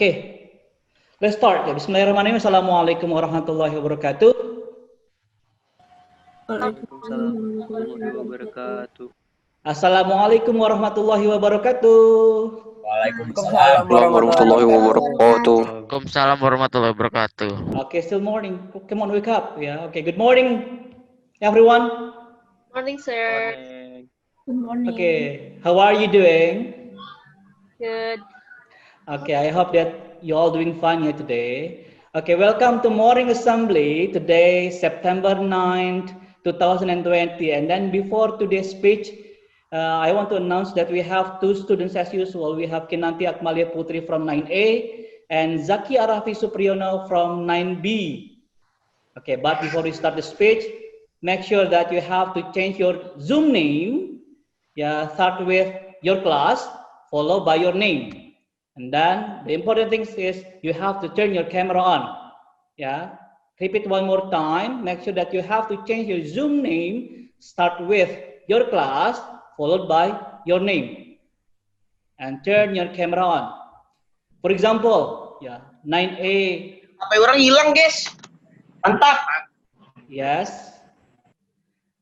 Let's start. Ya, Bismillahirrahmanirrahim. Assalamualaikum warahmatullahi wabarakatuh. Waalaikumsalam warahmatullahi wabarakatuh. Assalamualaikum warahmatullahi wabarakatuh. Waalaikumsalam warahmatullahi wabarakatuh. Waalaikumsalam warahmatullahi wabarakatuh. Still morning. Come on, wake up. Yeah. Good morning, everyone. Morning, sir. Good morning. How are you doing? Good. I hope that you all doing fine here today. Welcome to morning assembly today, September 9th, 2020. And then before today's speech, I want to announce that we have two students as usual. We have Kinanti Akmalia Putri from 9A and Zaki Arafi Supriyono from 9B. But before we start the speech, make sure that you have to change your Zoom name. Start with your class, followed by your name. And then the important thing is you have to turn your camera on. Repeat one more time. Make sure that you have to change your Zoom name. Start with your class, followed by your name. And turn your camera on. For example, 9A. HP orang hilang, guys. Mantap. Yes.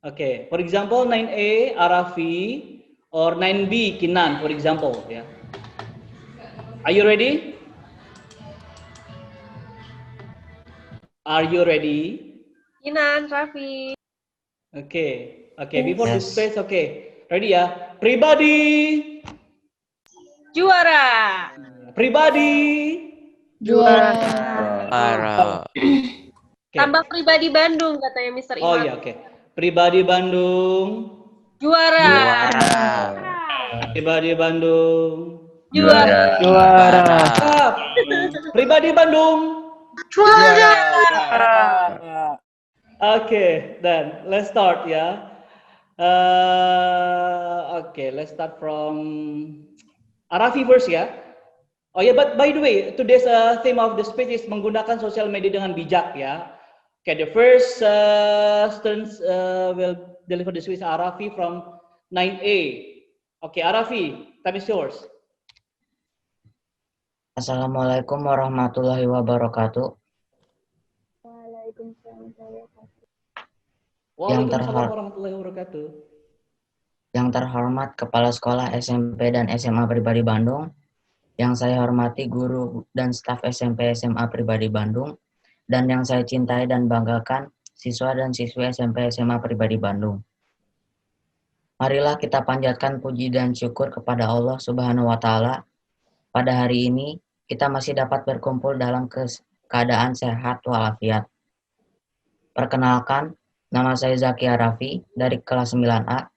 For example, 9A, Arafi, or 9B, Kinan, for example. Are you ready? Are you ready? Kinan, Raffi. Before this space, ready ya? Pribadi. Juara. Pribadi. Juara. Tambah pribadi Bandung, katanya Mr. Iman. Oh iya, Pribadi Bandung. Juara. Pribadi Bandung. Juara. Pribadi Bandung. Juara. Then let's start let's start from Arafi first but by the way, today's theme of the speech is menggunakan sosial media dengan bijak the first students will deliver the speech Arafi from 9A. Arafi, time is yours. Assalamualaikum warahmatullahi wabarakatuh. Waalaikumsalam warahmatullahi wabarakatuh. Yang terhormat Kepala Sekolah SMP dan SMA Pribadi Bandung, yang saya hormati guru dan staf SMP SMA Pribadi Bandung, dan yang saya cintai dan banggakan siswa dan siswi SMP SMA Pribadi Bandung. Marilah kita panjatkan puji dan syukur kepada Allah Subhanahu wa Ta'ala. Pada hari ini kita masih dapat berkumpul dalam keadaan sehat walafiat. Perkenalkan, nama saya Zaki Arafi dari kelas 9A.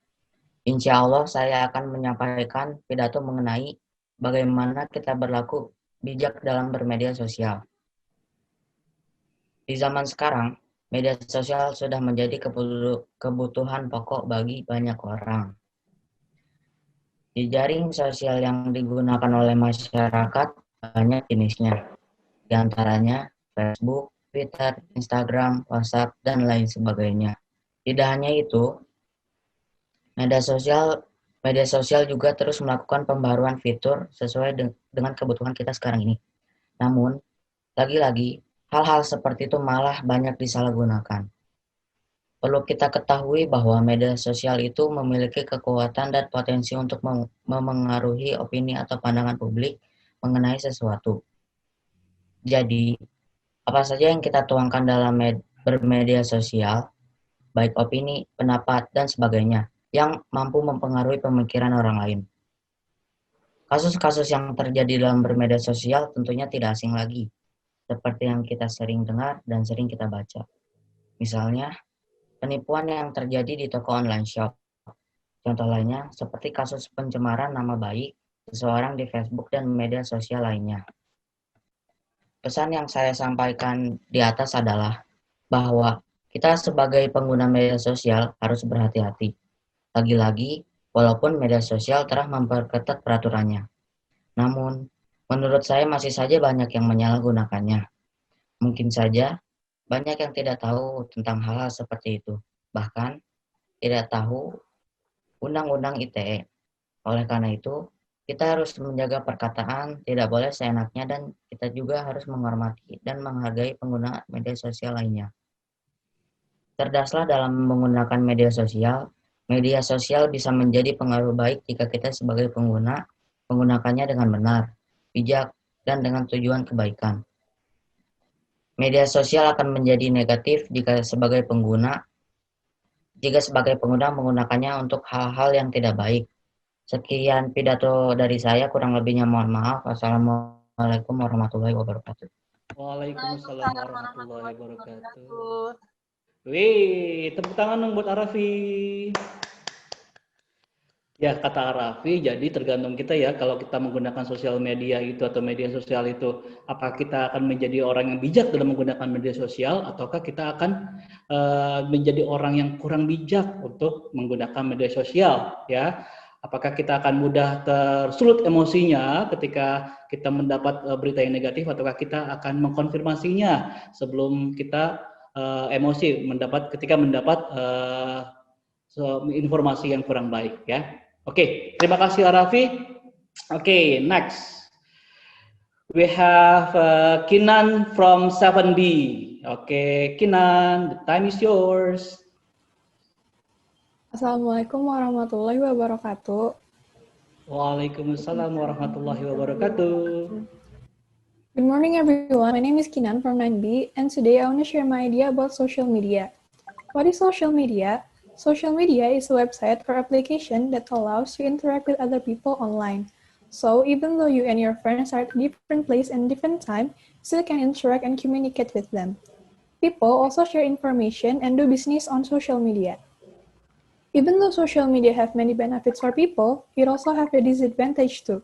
Insya Allah saya akan menyampaikan pidato mengenai bagaimana kita berlaku bijak dalam bermedia sosial. Di zaman sekarang, media sosial sudah menjadi kebutuhan pokok bagi banyak orang. Di jaring sosial yang digunakan oleh masyarakat banyak jenisnya, di antaranya Facebook, Twitter, Instagram, WhatsApp, dan lain sebagainya. Tidak hanya itu, media sosial juga terus melakukan pembaruan fitur sesuai dengan kebutuhan kita sekarang ini. Namun, lagi-lagi, hal-hal seperti itu malah banyak disalahgunakan. Perlu kita ketahui bahwa media sosial itu memiliki kekuatan dan potensi untuk memengaruhi opini atau pandangan publik mengenai sesuatu. Jadi, apa saja yang kita tuangkan dalam bermedia sosial, baik opini, pendapat, dan sebagainya, yang mampu mempengaruhi pemikiran orang lain. Kasus-kasus yang terjadi dalam bermedia sosial tentunya tidak asing lagi, seperti yang kita sering dengar dan sering kita baca. Misalnya, penipuan yang terjadi di toko online shop. Contoh lainnya, seperti kasus pencemaran nama baik seseorang di Facebook dan media sosial lainnya. Pesan yang saya sampaikan di atas adalah bahwa kita sebagai pengguna media sosial harus berhati-hati. Lagi-lagi, walaupun media sosial telah memperketat peraturannya. Namun, menurut saya masih saja banyak yang menyalahgunakannya. Mungkin saja, banyak yang tidak tahu tentang hal-hal seperti itu. Bahkan, tidak tahu Undang-Undang ITE. Oleh karena itu, Kita harus menjaga perkataan, tidak boleh seenaknya, dan kita juga harus menghormati dan menghargai pengguna media sosial lainnya. Cerdaslah dalam menggunakan media sosial. Media sosial bisa menjadi pengaruh baik jika kita sebagai pengguna menggunakannya dengan benar, bijak, dan dengan tujuan kebaikan. Media sosial akan menjadi negatif jika sebagai pengguna menggunakannya untuk hal-hal yang tidak baik. Sekian pidato dari saya, kurang lebihnya mohon maaf. Wassalamualaikum warahmatullahi wabarakatuh. Waalaikumsalam warahmatullahi wabarakatuh. Wih, tepuk tangan dong buat Arafi. Ya, kata Arafi, jadi tergantung kita ya, kalau kita menggunakan sosial media itu atau media sosial itu, apakah kita akan menjadi orang yang bijak dalam menggunakan media sosial, ataukah kita akan menjadi orang yang kurang bijak untuk menggunakan media sosial, ya. Apakah kita akan mudah tersulut emosinya ketika kita mendapat berita yang negatif, ataukah kita akan mengkonfirmasinya sebelum kita emosi ketika mendapat informasi yang kurang baik, ya. Oke, terima kasih Arafi. Oke, next we have Kinan from 7B. Oke, Kinan, the time is yours. Assalamualaikum warahmatullahi wabarakatuh. Waalaikumsalam warahmatullahi wabarakatuh. Good morning, everyone. My name is Kinan from 9B, and today I want to share my idea about social media. What is social media? Social media is a website or application that allows you to interact with other people online. So, even though you and your friends are at a different place and different time, you still can interact and communicate with them. People also share information and do business on social media. Even though social media have many benefits for people, it also have a disadvantage too.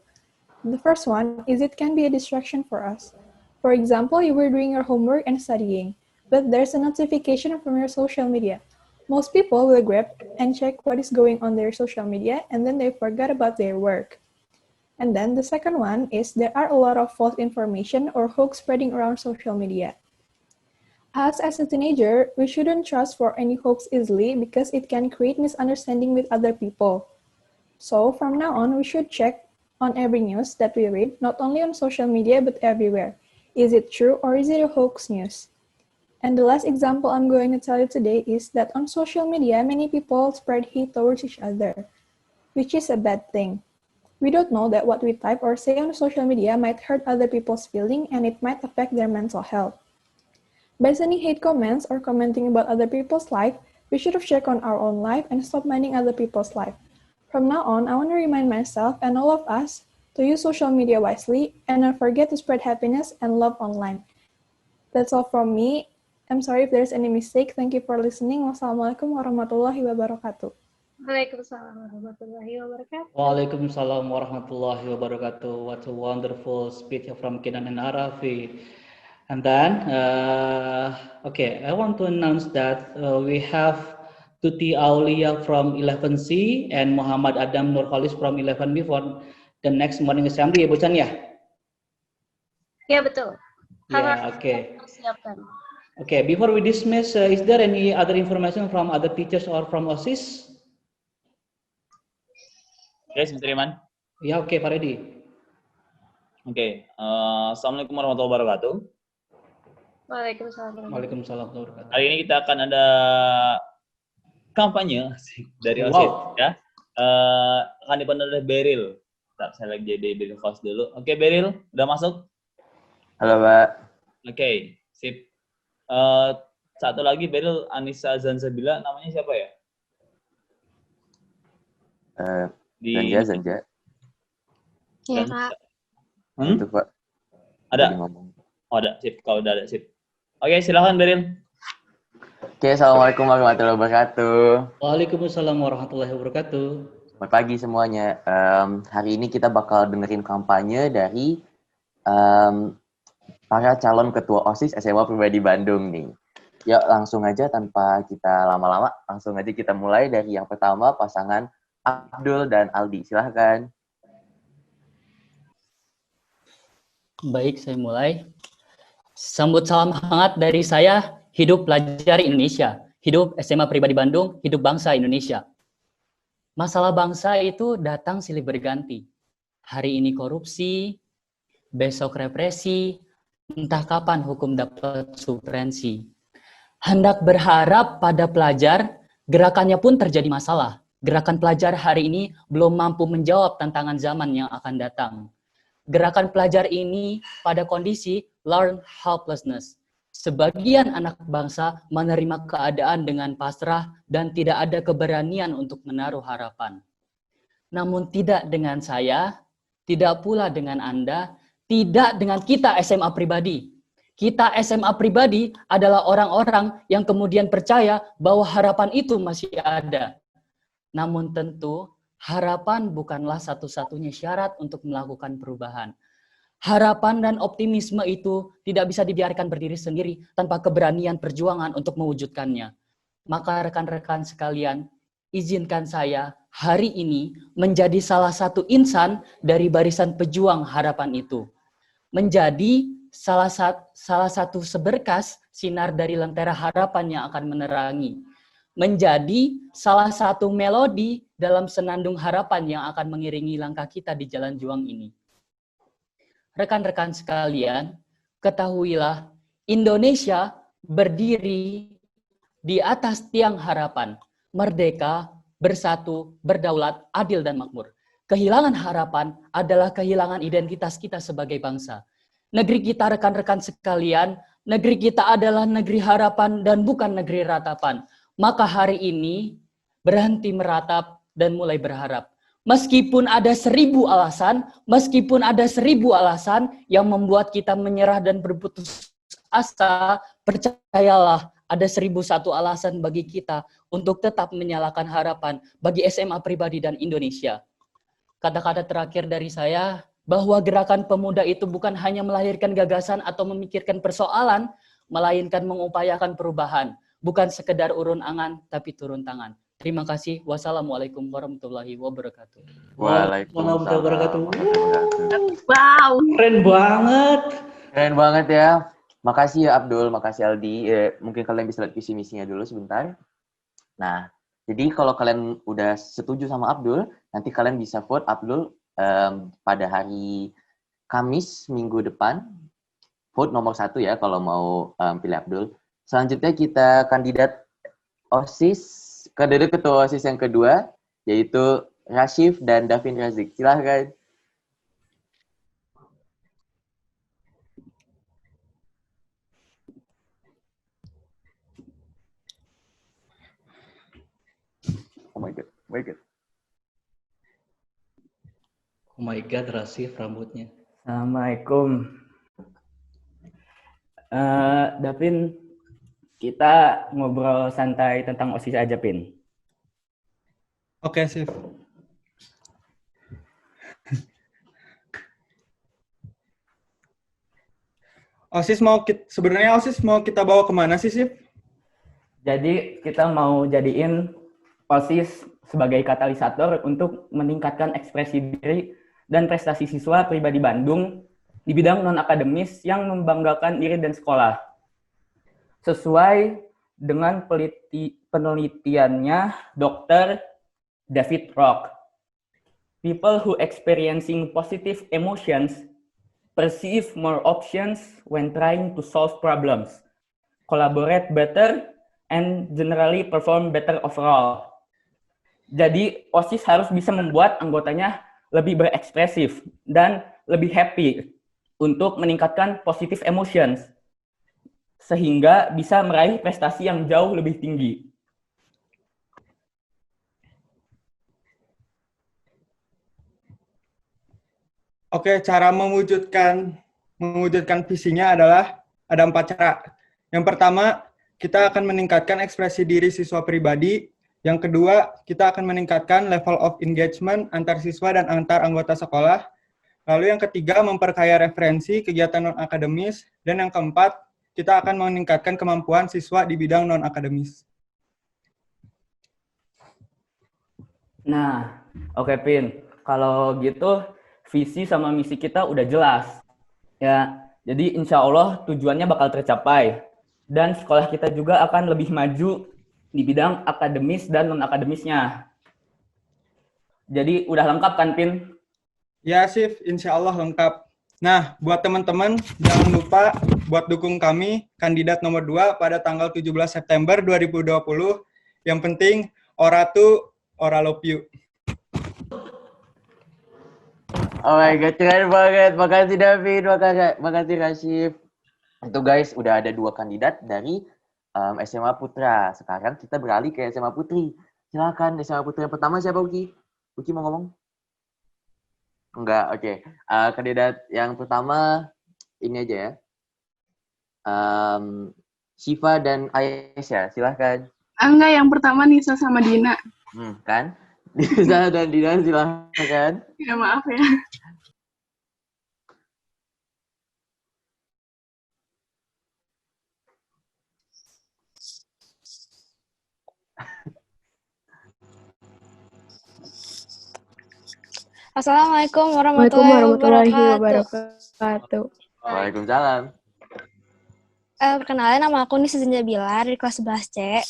The first one is it can be a distraction for us. For example, you were doing your homework and studying, but there's a notification from your social media. Most people will grab and check what is going on their social media, and then they forget about their work. And then the second one is there are a lot of false information or hoax spreading around social media. Us as a teenager, we shouldn't trust for any hoax easily because it can create misunderstanding with other people. So from now on, we should check on every news that we read, not only on social media but everywhere. Is it true or is it a hoax news? And the last example I'm going to tell you today is that on social media, many people spread hate towards each other, which is a bad thing. We don't know that what we type or say on social media might hurt other people's feelings and it might affect their mental health. By sending hate comments or commenting about other people's life, we should have checked on our own life and stop minding other people's life. From now on, I want to remind myself and all of us to use social media wisely and not forget to spread happiness and love online. That's all from me. I'm sorry if there's any mistake. Thank you for listening. Wassalamualaikum warahmatullahi wabarakatuh. Waalaikumsalam warahmatullahi wabarakatuh. Waalaikumsalam warahmatullahi wabarakatuh. What a wonderful speech from Kinan and Arafi. And then, okay, I want to announce that we have Tuti Aulia from 11C and Muhammad Adam Nurholis from 11B for the next morning assembly, ya Bu Chan ya? Ya, betul. Yeah, okay. Siapkan. Okay, before we dismiss, is there any other information from other teachers or from OSIS? Yes, Mr. Iman. Ya, oke, Pak Reddy. Oke, Assalamualaikum warahmatullahi wabarakatuh. Waalaikumsalam. Waalaikumsalam warahmatullahi wabarakatuh. Hari ini kita akan ada kampanye dari OSIS, Wow. ya. Akan dipandu oleh Beril. Bentar, saya lagi jadi Beril host dulu. Oke, Beril, udah masuk? Halo, Pak. Oke, sip. Satu lagi Beril, Anissa Zanzabila, namanya siapa ya? Zanja. Ya, Kak. Itu, Pak. Ada? Lagi ngomong. Oh, ada, sip. Kalau udah ada, sip. Oke, silakan Beril. Oke, Assalamualaikum warahmatullahi wabarakatuh. Waalaikumsalam warahmatullahi wabarakatuh. Selamat pagi semuanya. Hari ini kita bakal dengerin kampanye dari para calon ketua OSIS SMA Pribadi Bandung nih. Yuk langsung aja tanpa kita lama-lama, langsung aja kita mulai dari yang pertama, pasangan Abdul dan Aldi. Silahkan. Baik, saya mulai. Sambut salam hangat dari saya, hidup pelajari Indonesia, hidup SMA Pribadi Bandung, hidup bangsa Indonesia. Masalah bangsa itu datang silih berganti. Hari ini korupsi, besok represi, entah kapan hukum dapat supremasi. Hendak berharap pada pelajar, gerakannya pun terjadi masalah. Gerakan pelajar hari ini belum mampu menjawab tantangan zaman yang akan datang. Gerakan pelajar ini pada kondisi learn helplessness. Sebagian anak bangsa menerima keadaan dengan pasrah dan tidak ada keberanian untuk menaruh harapan. Namun tidak dengan saya, tidak pula dengan Anda, tidak dengan kita SMA pribadi. Kita SMA pribadi adalah orang-orang yang kemudian percaya bahwa harapan itu masih ada. Namun tentu harapan bukanlah satu-satunya syarat untuk melakukan perubahan. Harapan dan optimisme itu tidak bisa dibiarkan berdiri sendiri tanpa keberanian perjuangan untuk mewujudkannya. Maka rekan-rekan sekalian, izinkan saya hari ini menjadi salah satu insan dari barisan pejuang harapan itu. Menjadi salah satu seberkas sinar dari lentera harapan yang akan menerangi. Menjadi salah satu melodi dalam senandung harapan yang akan mengiringi langkah kita di jalan juang ini. Rekan-rekan sekalian, ketahuilah Indonesia berdiri di atas tiang harapan, merdeka, bersatu, berdaulat, adil dan makmur. Kehilangan harapan adalah kehilangan identitas kita sebagai bangsa. Negeri kita, rekan-rekan sekalian, negeri kita adalah negeri harapan dan bukan negeri ratapan. Maka hari ini berhenti meratap dan mulai berharap. Meskipun ada 1000 alasan yang membuat kita menyerah dan berputus asa, percayalah ada 1001 alasan bagi kita untuk tetap menyalakan harapan bagi SMA pribadi dan Indonesia. Kata-kata terakhir dari saya, bahwa gerakan pemuda itu bukan hanya melahirkan gagasan atau memikirkan persoalan, melainkan mengupayakan perubahan. Bukan sekedar urun angan, tapi turun tangan. Terima kasih. Wassalamualaikum warahmatullahi wabarakatuh. Waalaikumsalam warahmatullahi wabarakatuh. Wow. Keren banget. Keren banget ya. Makasih ya Abdul, makasih Aldi. Mungkin kalian bisa lihat visi misinya dulu sebentar. Nah, jadi kalau kalian udah setuju sama Abdul, nanti kalian bisa vote Abdul pada hari Kamis minggu depan. Vote nomor 1 ya kalau mau pilih Abdul. Selanjutnya kita kandidat OSIS, kandidat ketua OSIS yang kedua, yaitu Rashif dan Davin Razik. Silahkan. Oh my God, oh my God. Oh my God, Rashif rambutnya. Assalamualaikum. Davin, kita ngobrol santai tentang OSIS aja, Pin. Oke, Sif. Sebenarnya OSIS mau kita bawa kemana sih, Sif? Jadi kita mau jadiin OSIS sebagai katalisator untuk meningkatkan ekspresi diri dan prestasi siswa pribadi Bandung di bidang non-akademis yang membanggakan diri dan sekolah. Sesuai dengan penelitiannya Dr. David Rock. People who experiencing positive emotions perceive more options when trying to solve problems, collaborate better, and generally perform better overall. Jadi, OSIS harus bisa membuat anggotanya lebih berekspresif dan lebih happy untuk meningkatkan positive emotions, sehingga bisa meraih prestasi yang jauh lebih tinggi. Oke, cara mewujudkan visinya adalah ada 4 cara. Yang pertama, kita akan meningkatkan ekspresi diri siswa pribadi. Yang kedua, kita akan meningkatkan level of engagement antar siswa dan antar anggota sekolah. Lalu yang ketiga, memperkaya referensi kegiatan non-akademis. Dan yang keempat, kita akan meningkatkan kemampuan siswa di bidang non-akademis. Nah, oke Pin. Kalau gitu, visi sama misi kita udah jelas. Ya, jadi insya Allah tujuannya bakal tercapai. Dan sekolah kita juga akan lebih maju di bidang akademis dan non-akademisnya. Jadi udah lengkap kan, Pin? Ya, Sif, insya Allah lengkap. Nah, buat teman-teman, jangan lupa buat dukung kami, kandidat nomor 2 pada tanggal 17 September 2020. Yang penting, ora tu, ora love you. Oh my God, keren banget. Makasih David, makasih Rashif. Itu guys, udah ada 2 kandidat dari SMA Putra. Sekarang kita beralih ke SMA Putri. Silakan SMA Putri yang pertama siapa, Uki? Uki mau ngomong? Enggak, oke. Kandidat yang pertama ini aja ya. Shiva dan Aisyah, silahkan. Enggak, yang pertama Nisa sama Dina. Kan? Nisa dan Dina, silahkan. Ya maaf ya. Assalamualaikum warahmatullahi wabarakatuh. Waalaikumsalam. Perkenalkan, nama aku Nisa Zanjabila dari kelas 11C.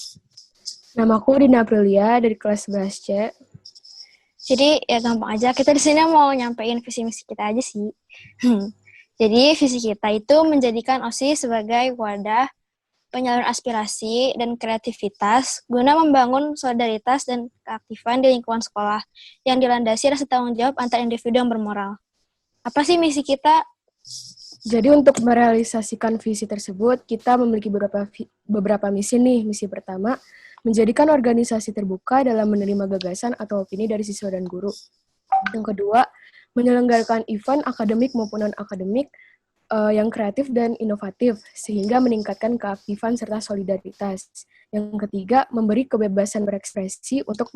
Nama aku Dina Aprilia dari kelas 11C. Jadi ya gampang aja, kita di sini mau nyampein visi misi kita aja sih. Jadi visi kita itu menjadikan OSIS sebagai wadah penyaluran aspirasi dan kreativitas guna membangun solidaritas dan keaktifan di lingkungan sekolah yang dilandasi rasa tanggung jawab antar individu yang bermoral. Apa sih misi kita? Jadi untuk merealisasikan visi tersebut, kita memiliki beberapa misi nih. Misi pertama, menjadikan organisasi terbuka dalam menerima gagasan atau opini dari siswa dan guru. Yang kedua, menyelenggarakan event akademik maupun non-akademik yang kreatif dan inovatif, sehingga meningkatkan keaktifan serta solidaritas. Yang ketiga, memberi kebebasan berekspresi untuk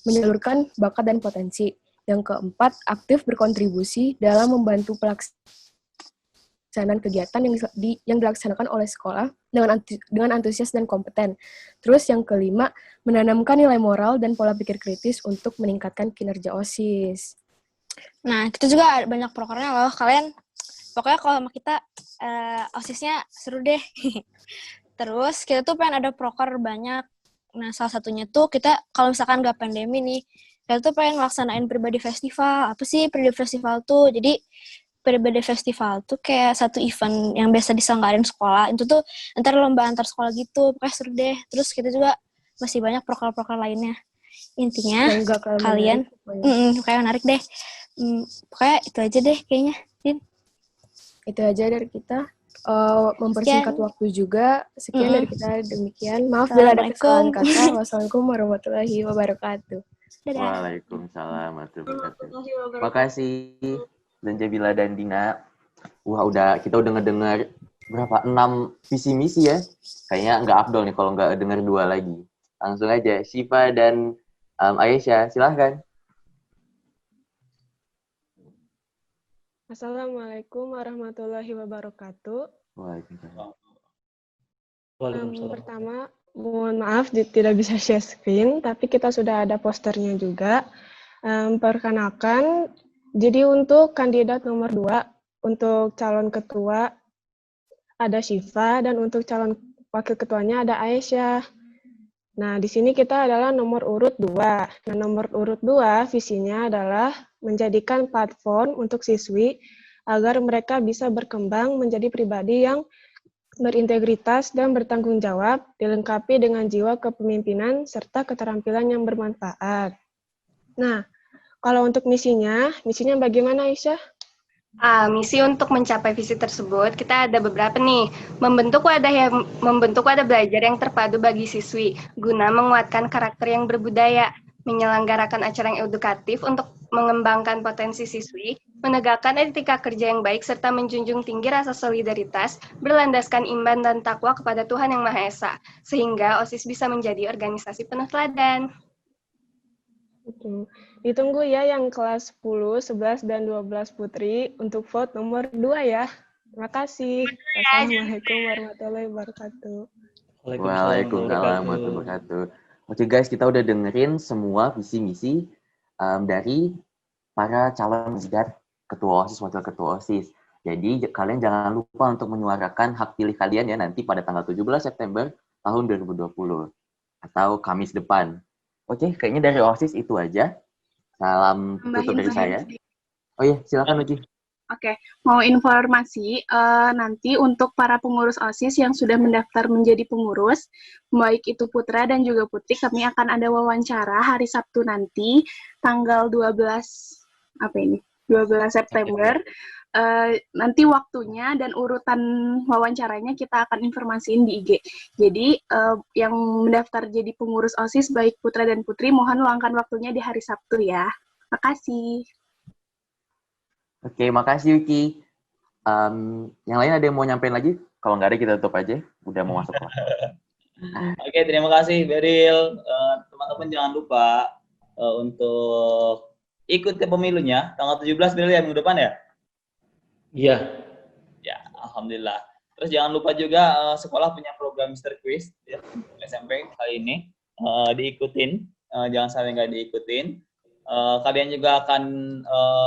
menyalurkan bakat dan potensi. Yang keempat, aktif berkontribusi dalam membantu pelaksanaan kegiatan yang dilaksanakan oleh sekolah dengan antusias dan kompeten. Terus yang kelima, menanamkan nilai moral dan pola pikir kritis untuk meningkatkan kinerja OSIS. Nah, kita juga ada banyak prokernya loh. Kalian pokoknya kalau sama kita OSIS-nya seru deh. Terus kita tuh pengen ada proker banyak. Nah, salah satunya tuh kita kalau misalkan nggak pandemi nih, kita tuh pengen ngelaksanain pribadi festival. Apa sih pribadi festival tuh? Jadi pribadi festival tuh kayak satu event yang biasa diselenggarain sekolah. Itu tuh ntar lomba antar sekolah gitu. Pokoknya seru deh. Terus kita juga masih banyak proker-proker lainnya. Intinya kalian kayak menarik deh. Pokoknya itu aja deh kayaknya. Itu aja dari kita. Mempersingkat waktu juga. Sekian dari kita, demikian. Maaf bila ada kesalahan kata. Wassalamualaikum warahmatullahi wabarakatuh. Waalaikumsalam warahmatullahi wabarakatuh. Makasih Zanjabila dan Dina. Wah, kita udah ngedengar berapa? 6 visi misi ya. Kayaknya nggak afdol nih kalau nggak denger 2 lagi. Langsung aja, Shiva dan Aisyah, silahkan. Assalamualaikum warahmatullahi wabarakatuh. Waalaikumsalam. Pertama, mohon maaf tidak bisa share screen, tapi kita sudah ada posternya juga. Perkenalkan, jadi untuk kandidat nomor 2, untuk calon ketua ada Shiva, dan untuk calon wakil ketuanya ada Aisyah. Nah, di sini kita adalah nomor urut 2. Nah, nomor urut 2 visinya adalah menjadikan platform untuk siswi agar mereka bisa berkembang menjadi pribadi yang berintegritas dan bertanggung jawab, dilengkapi dengan jiwa kepemimpinan serta keterampilan yang bermanfaat. Nah, kalau untuk misinya bagaimana Aisyah? Misi untuk mencapai visi tersebut, kita ada beberapa nih. Membentuk wadah belajar yang terpadu bagi siswi, guna menguatkan karakter yang berbudaya, menyelenggarakan acara yang edukatif untuk mengembangkan potensi siswi, menegakkan etika kerja yang baik, serta menjunjung tinggi rasa solidaritas, berlandaskan iman dan takwa kepada Tuhan Yang Maha Esa, sehingga OSIS bisa menjadi organisasi penuh teladan. Ditunggu ya yang kelas 10, 11, dan 12 Putri untuk vote nomor 2 ya. Terima kasih. Wassalamualaikum warahmatullahi wabarakatuh. Waalaikumsalam warahmatullahi wabarakatuh. Oke guys, kita udah dengerin semua visi misi dari para calon kandidat ketua OSIS, wakil ketua OSIS. Jadi kalian jangan lupa untuk menyuarakan hak pilih kalian ya nanti pada tanggal 17 September tahun 2020 atau Kamis depan. Oke, kayaknya dari OSIS itu aja. Salam tutup dari saya. Oh iya, silakan Uci. Oke, mau informasi nanti untuk para pengurus OSIS yang sudah mendaftar menjadi pengurus, baik itu putra dan juga putri, kami akan ada wawancara hari Sabtu nanti, tanggal 12 September. Nanti waktunya dan urutan wawancaranya kita akan informasiin di IG. Jadi yang mendaftar jadi pengurus OSIS baik putra dan putri mohon luangkan waktunya di hari Sabtu ya. Makasih. Oke, makasih Yuki. Yang lain ada yang mau nyampein lagi? Kalau nggak ada kita tutup aja. Udah mau masuk kelas. Oke, terima kasih Beril. Teman-teman jangan lupa untuk ikut ke pemilunya tanggal 17 Beril ya, minggu depan ya? Iya. Ya, alhamdulillah. Terus jangan lupa juga sekolah punya program Mr. Quiz ya, SMP kali ini diikutin, jangan sampai nggak diikutin. Kalian juga akan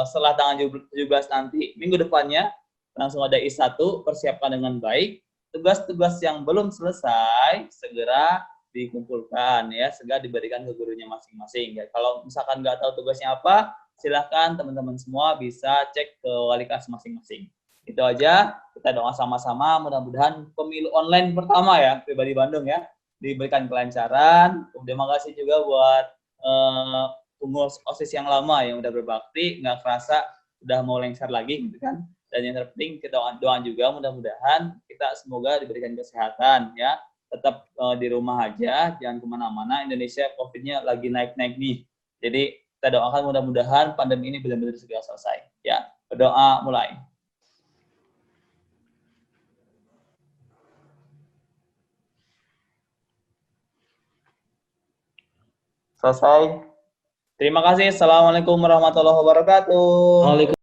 setelah tanggal 17 nanti minggu depannya langsung ada I1, persiapkan dengan baik. Tugas-tugas yang belum selesai segera dikumpulkan ya, segera diberikan ke gurunya masing-masing. Ya, kalau misalkan nggak tahu tugasnya apa, silahkan teman-teman semua bisa cek ke wali kelas masing-masing. Itu aja, kita doa sama-sama, mudah-mudahan pemilu online pertama ya, Pribadi Bandung ya, diberikan kelancaran. Kemudian makasih juga buat pengurus OSIS yang lama yang udah berbakti, nggak kerasa udah mau lengser lagi gitu kan. Dan yang terpenting kita doa juga mudah-mudahan kita semoga diberikan kesehatan ya. Tetap di rumah aja, jangan kemana-mana. Indonesia COVID-nya lagi naik-naik nih. Jadi kita doakan mudah-mudahan pandemi ini benar-benar segera selesai. Ya, berdoa mulai. Selesai. Terima kasih. Assalamualaikum warahmatullahi wabarakatuh.